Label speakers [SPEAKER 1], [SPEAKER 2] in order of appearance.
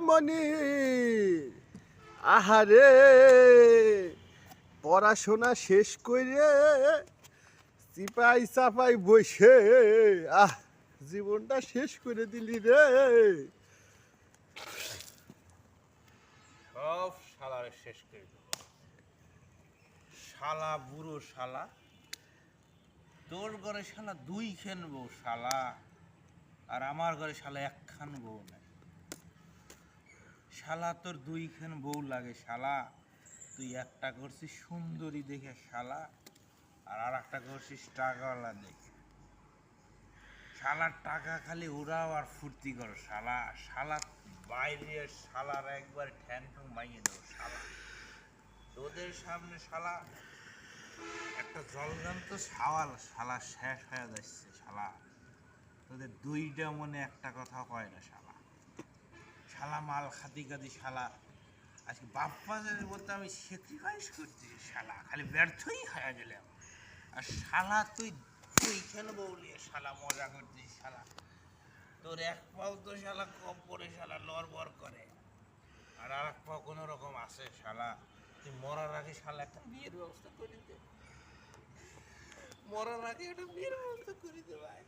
[SPEAKER 1] মনি আহারে পড়াশোনা শেষ করে চিপাই চাপাই বসে জীবনটা শেষ করে দিলি রে।
[SPEAKER 2] সব শালারে শেষ করে দেবো। শালা বুড়ো শালা, তোর ঘরে শালা দুই খান বউ শালা, আর আমার ঘরে শালা একখান বউ নাই। শালা তোর দুইখান বউ লাগে শালা, তুই একটা করছিস সুন্দরী দেখে শালা, আর একটা করছিস টাকাওয়ালা দেখে। শালার টাকা খালি উড়াও আর ফুর্তি করো শালা। শালা বাইরে শালার একবার ঠ্যাং ঠ্যাং ভাঙিয়ে দেবো শালা। তোদের সামনে শালা একটা জলজান্ত সাওয়াল শালা শেষ হয়ে যাচ্ছে শালা। তোদের দুইটা মনে একটা কথা কয় না শালা। শালা মাল খাতি খাতি শালা, আজকে বাপ্পাদের বলতে আমি স্যাক্রিফাইস করছি শালা, খালি ব্যর্থই হয়ে গেলাম। আর শালা তুই তুইখানে বউলিয়ে শালা মজা করছিস শালা। তোর এক পাও তো শালা কম করে শালা লড়বড় করে, আর এক পাও কোনো রকম আসে শালা। তুই মরার আগে শালা একটা বিয়ের ব্যবস্থা করে দে, মরার আগে একটা বিয়ের ব্যবস্থা করে দে ভাই।